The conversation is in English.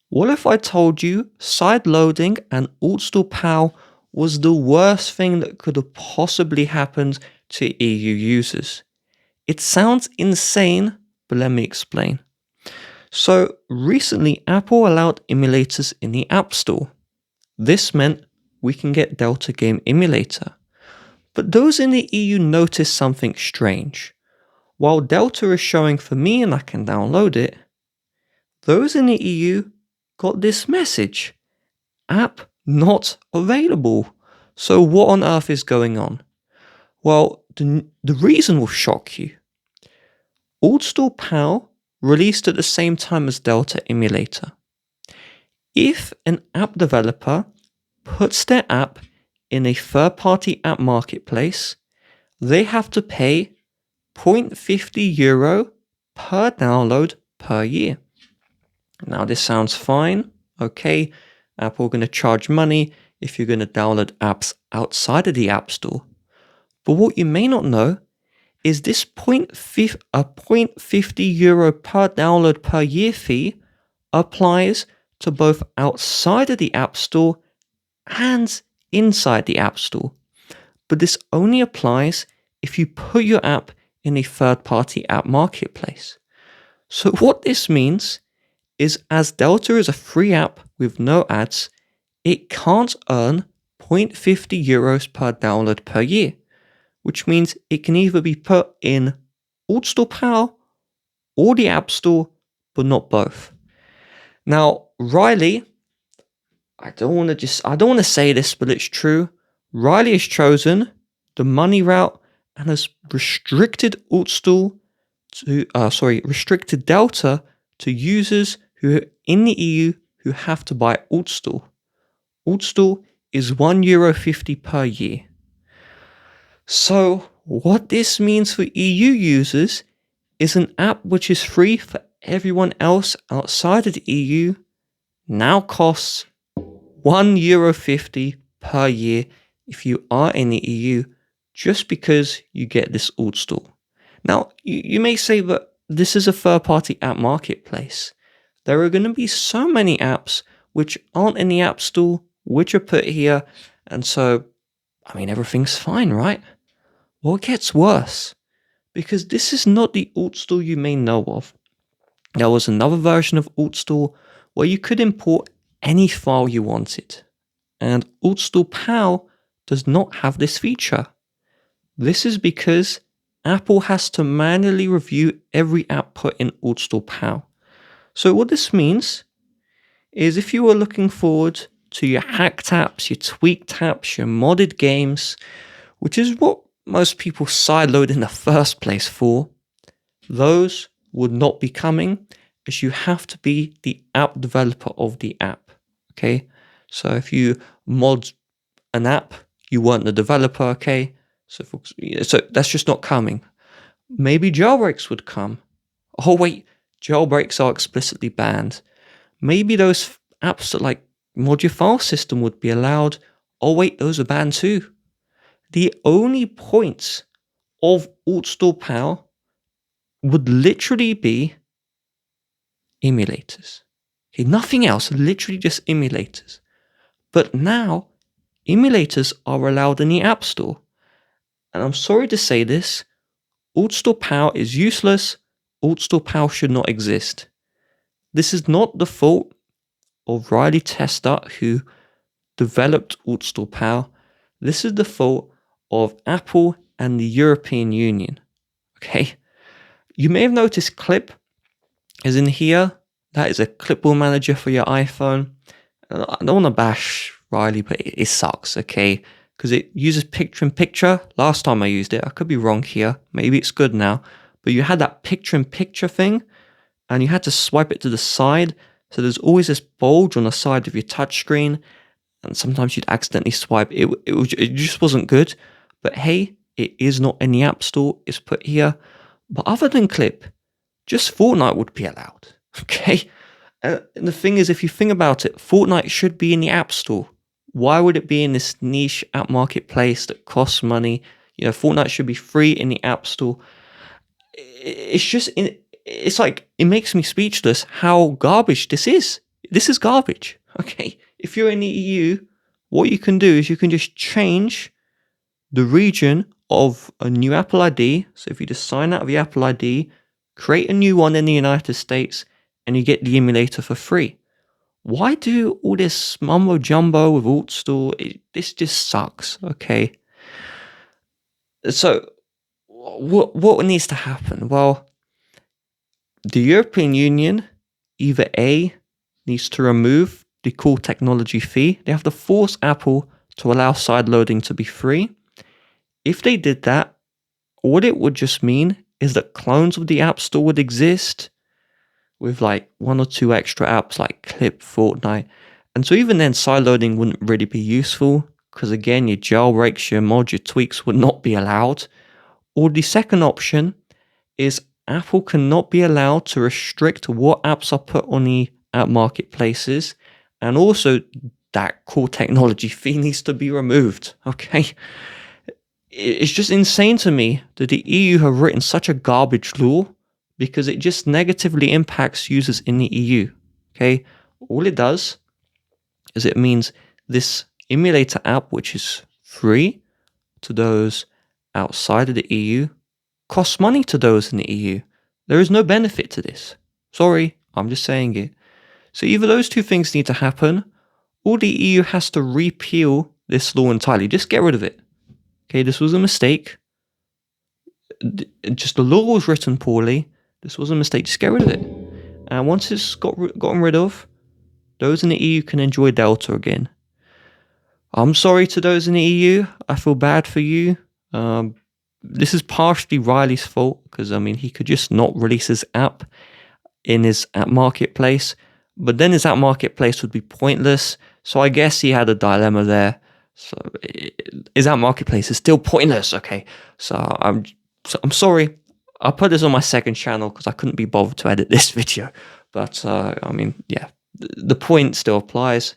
What if I told you sideloading and AltStore PAL was the worst thing that could have possibly happened to EU users? It sounds insane, but let me explain. So, recently Apple allowed emulators in the App Store. This meant we can get Delta Game Emulator. But those in the EU noticed something strange. While Delta is showing for me and I can download it, those in the EU got this message: app not available. So what on earth is going on? Well, the reason will shock you. AltStore PAL released at the same time as Delta Emulator. If an app developer puts their app in a third-party app marketplace, they have to pay €0.50 per download per year. Now this sounds fine, okay, Apple are going to charge money if you're going to download apps outside of the App Store. But what you may not know is this €0.50 per download per year fee applies to both outside of the App Store and inside the App Store. But this only applies if you put your app in a third-party app marketplace. So what this means is, as Delta is a free app with no ads, it can't earn €0.50 per download per year, which means it can either be put in AltStore PAL or the App Store, but not both. Now, Riley, I don't want to say this, but it's true. Riley has chosen the money route and has restricted restricted Delta to users who are in the EU who have to buy AltStore. AltStore is €1.50 per year. So what this means for EU users is an app which is free for everyone else outside of the EU now costs €1.50 per year if you are in the EU, just because you get this AltStore. Now, you may say that this is a third-party app marketplace. There are going to be so many apps which aren't in the App Store, which are put here, and so, everything's fine, right? Well, it gets worse, because this is not the AltStore you may know of. There was another version of AltStore where you could import any file you wanted, and AltStore PAL does not have this feature. This is because Apple has to manually review every app put in AltStore PAL. So what this means is, if you are looking forward to your hacked apps, your tweaked apps, your modded games, which is what most people sideload in the first place for, those would not be coming, as you have to be the app developer of the app. Okay, so if you mod an app, you weren't the developer. Okay, so that's just not coming. Maybe jailbreaks would come. Oh wait, jailbreaks are explicitly banned. Maybe those apps that like mod your file system would be allowed. Oh wait, those are banned too. The only point of AltStore PAL would literally be emulators. Okay, nothing else, literally just emulators. But now, emulators are allowed in the App Store. And I'm sorry to say this, AltStore PAL is useless. AltStore PAL should not exist. This is not the fault of Riley Tester, who developed AltStore PAL. This is the fault of Apple and the European Union. Okay? You may have noticed Clip is in here. That is a clipboard manager for your iPhone. I don't want to bash Riley, but it sucks, okay? Because it uses picture-in-picture. Last time I used it, I could be wrong here. Maybe it's good now. But you had that picture-in-picture thing, and you had to swipe it to the side. So there's always this bulge on the side of your touchscreen, and sometimes you'd accidentally swipe. It just wasn't good. But hey, it is not in the App Store. It's put here. But other than Clip, just Fortnite would be allowed. Okay? And the thing is, if you think about it, Fortnite should be in the App Store. Why would it be in this niche app marketplace that costs money? Fortnite should be free in the App Store. It's like, it makes me speechless how garbage this is. This is garbage. Okay, if you're in the EU, what you can do is you can just change the region of a new Apple ID. So if you just sign out of the Apple ID, create a new one in the United States, and you get the emulator for free. Why do all this mumbo jumbo with AltStore? This just sucks. Okay. So what needs to happen? Well, the European Union either A, needs to remove the core technology fee. They have to force Apple to allow sideloading to be free. If they did that, what it would just mean is that clones of the App Store would exist with like 1 or 2 extra apps like Clip, Fortnite. And so even then, sideloading wouldn't really be useful because again, your jailbreaks, your mods, your tweaks would not be allowed. Or the second option is Apple cannot be allowed to restrict what apps are put on the app marketplaces, and also that core technology fee needs to be removed. Okay, it's just insane to me that the EU have written such a garbage law because it just negatively impacts users in the EU. Okay, all it does is it means this emulator app, which is free to those outside of the EU, costs money to those in the EU. There is no benefit to this. Sorry, I'm just saying it. So either those two things need to happen, or the EU has to repeal this law entirely. Just get rid of it. Okay, this was a mistake. Just the law was written poorly. This was a mistake. Just get rid of it. And once it's gotten rid of, those in the EU can enjoy Delta again. I'm sorry to those in the EU. I feel bad for you. This is partially Riley's fault because, I mean, he could just not release his app in his app marketplace, but then his app marketplace would be pointless. So I guess he had a dilemma there. So his app marketplace is still pointless. Okay, so I'm sorry. I put this on my second channel because I couldn't be bothered to edit this video. But I mean, yeah, the point still applies.